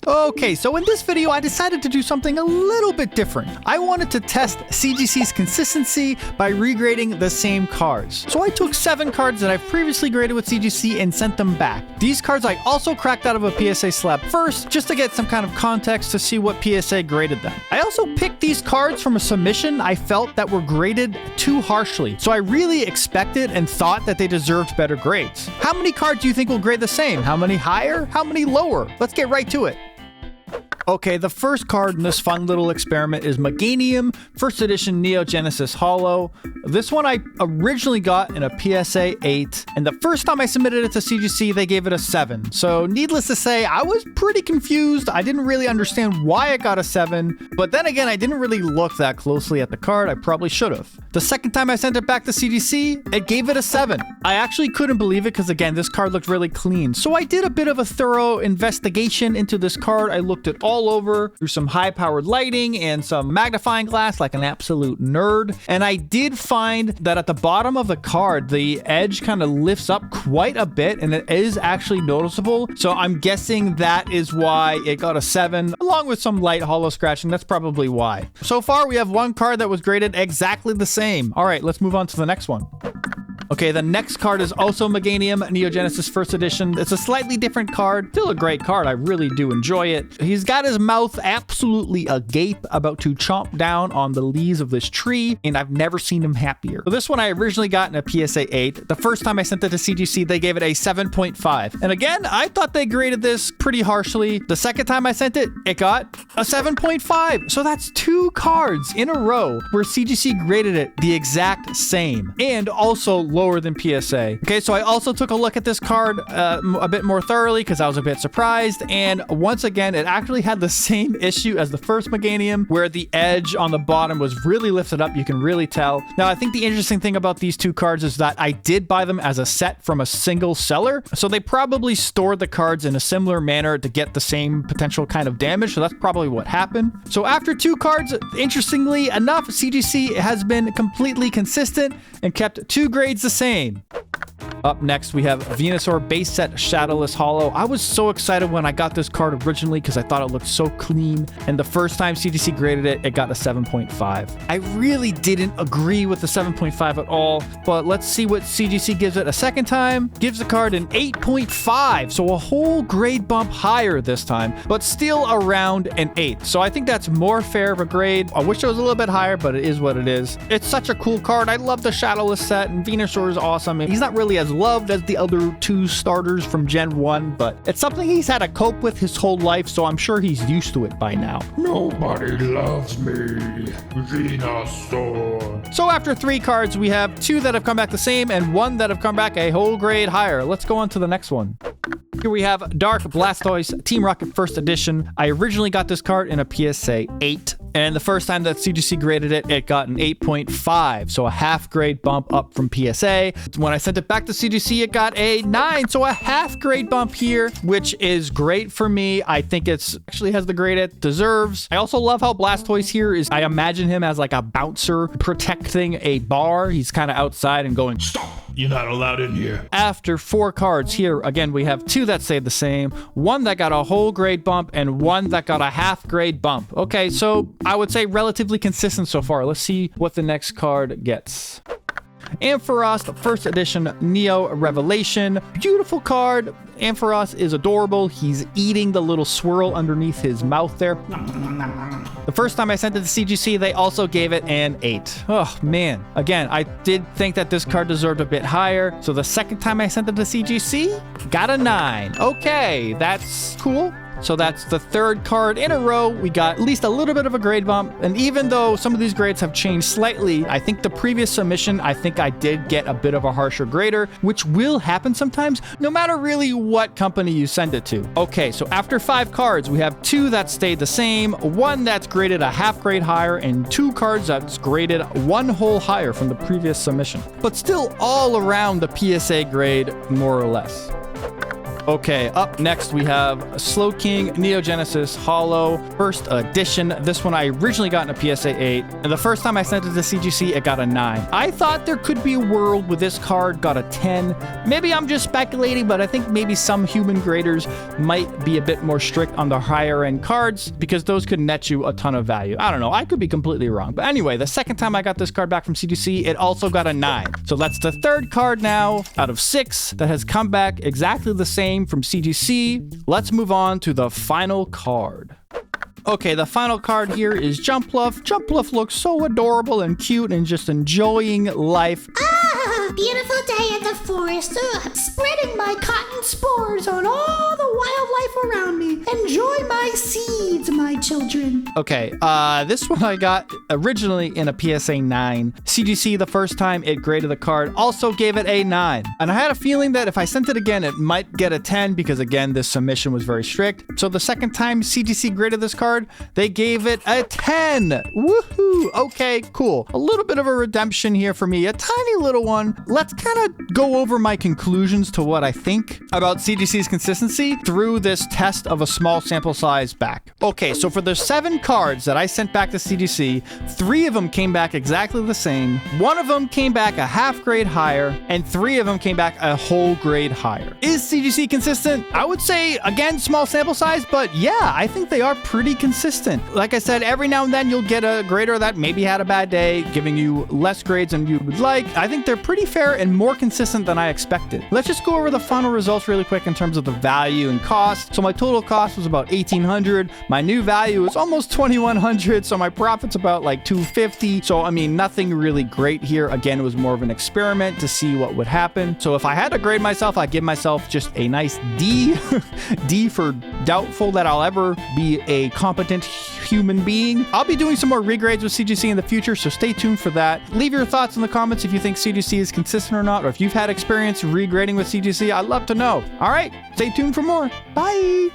Okay, so in this video, I decided to do something a little bit different. I wanted to test CGC's consistency by regrading the same cards. So I took 7 cards that I've previously graded with CGC and sent them back. These cards I also cracked out of a PSA slab first, just to get some kind of context to see what PSA graded them. I also picked these cards from a submission I felt that were graded too harshly. So I really expected and thought that they deserved better grades. How many cards do you think will grade the same? How many higher? How many lower? Let's get right to it. Okay, the first card in this fun little experiment is Meganium, first edition Neo Genesis Holo. This one I originally got in a PSA 8, and the first time I submitted it to CGC, they gave it a 7. So needless to say, I was pretty confused. I didn't really understand why I got a 7, but then again, I didn't really look that closely at the card. I probably should have. The second time I sent it back to CGC, it gave it a 7. I actually couldn't believe it because again, this card looked really clean. So I did a bit of a thorough investigation into this card. I looked at all over through some high-powered lighting and some magnifying glass like an absolute nerd. And I did find that at the bottom of the card, the edge kind of lifts up quite a bit and it is actually noticeable. So I'm guessing that is why it got a 7, along with some light holo scratching. That's probably why. So far, we have one card that was graded exactly the same. All right, let's move on to the next one. Okay, the next card is also Meganium, Neo Genesis First Edition. It's a slightly different card. Still a great card. I really do enjoy it. He's got his mouth absolutely agape, about to chomp down on the leaves of this tree, and I've never seen him happier. So this one I originally got in a PSA 8. The first time I sent it to CGC, they gave it a 7.5. And again, I thought they graded this pretty harshly. The second time I sent it, it got a 7.5. So that's 2 cards in a row where CGC graded it the exact same, and also lower than PSA. Okay, so I also took a look at this card a bit more thoroughly because I was a bit surprised, and once again, it actually had the same issue as the first Meganium, where the edge on the bottom was really lifted up. You can really tell. Now, I think the interesting thing about these 2 cards is that I did buy them as a set from a single seller, so they probably stored the cards in a similar manner to get the same potential kind of damage, so that's probably what happened. So after 2 cards, interestingly enough, CGC has been completely consistent and kept 2 grades the same. Up next, we have Venusaur base set shadowless holo. I was so excited when I got this card originally because I thought it looked so clean. And the first time CGC graded it, it got a 7.5. I really didn't agree with the 7.5 at all, but let's see what CGC gives it a second time. Gives the card an 8.5, so a whole grade bump higher this time, but still around an 8. So I think that's more fair of a grade. I wish it was a little bit higher, but it is what it is. It's such a cool card. I love the shadowless set, and Venusaur is awesome. He's not really as loved as the other 2 starters from Gen 1, but it's something he's had to cope with his whole life, so I'm sure he's used to it by now. Nobody loves me, Venusaur. So after 3 cards, we have 2 that have come back the same and 1 that have come back a whole grade higher. Let's go on to the next one. Here we have Dark Blastoise Team Rocket First Edition. I originally got this card in a PSA 8, and the first time that CGC graded it, it got an 8.5, so a half grade bump up from PSA. When I sent it back to CGC, it got a 9, so a half grade bump here, which is great for me. I think it's actually has the grade it deserves. I also love how Blastoise here is, I imagine him as like a bouncer protecting a bar. He's kind of outside and going, "Stop! You're not allowed in here." After 4 cards here, again, we have 2 that stayed the same, 1 that got a whole grade bump, and 1 that got a half grade bump. Okay, so I would say relatively consistent so far. Let's see what the next card gets. Ampharos, the first edition Neo Revelation. Beautiful card. Ampharos is adorable. He's eating the little swirl underneath his mouth there. The first time I sent it to CGC, they also gave it an 8. Oh, man. Again, I did think that this card deserved a bit higher. So the second time I sent it to CGC, got a 9. Okay, that's cool. So that's the 3rd card in a row. We got at least a little bit of a grade bump. And even though some of these grades have changed slightly, I think the previous submission, I think I did get a bit of a harsher grader, which will happen sometimes, no matter really what company you send it to. Okay, so after 5 cards, we have 2 that stayed the same, 1 that's graded a half grade higher, and 2 cards that's graded 1 whole higher from the previous submission. But still all around the PSA grade, more or less. Okay, up next we have Slowking, Neogenesis, Holo, First Edition. This one I originally got in a PSA 8, and the first time I sent it to CGC, it got a 9. I thought there could be a world where this card got a 10. Maybe I'm just speculating, but I think maybe some human graders might be a bit more strict on the higher end cards because those could net you a ton of value. I don't know. I could be completely wrong. But anyway, the second time I got this card back from CGC, it also got a 9. So that's the third card now out of 6 that has come back exactly the same from CGC. Let's move on to the final card. Okay, the final card here is Jumpluff. Jumpluff looks so adorable and cute and just enjoying life. Ah, beautiful day in the forest. Spreading my cotton spores on all the wildlife around me. Enjoy my seeds, my children. Okay, this one I got originally in a PSA 9. CGC, the first time it graded the card, also gave it a 9. And I had a feeling that if I sent it again, it might get a 10 because, again, this submission was very strict. So the second time CGC graded this card, they gave it a 10. Woohoo! Okay, cool. A little bit of a redemption here for me, a tiny little one. Let's kind of go over my conclusions to what I think about CGC's consistency through this test of a small sample size back. Okay, so for the 7 cards that I sent back to CGC, 3 of them came back exactly the same. 1 of them came back a half grade higher, and 3 of them came back a whole grade higher. Is CGC consistent? I would say, again, small sample size, but yeah, I think they are pretty consistent. Like I said, every now and then you'll get a grader that maybe had a bad day, giving you less grades than you would like. I think they're pretty fair and more consistent than I expected. Let's just go over the final results really quick in terms of the value and cost. So my total cost was about $1,800. My new value is almost $2,100. So my profit's about like $250. So I mean, nothing really great here. Again, it was more of an experiment to see what would happen. So if I had to grade myself, I'd give myself just a nice D. D for doubtful that I'll ever be a competent human being. I'll be doing some more regrades with CGC in the future, so stay tuned for that. Leave your thoughts in the comments if you think CGC is consistent or not, or if you've had experience regrading with CGC. I'd love to know. All right, stay tuned for more. Bye.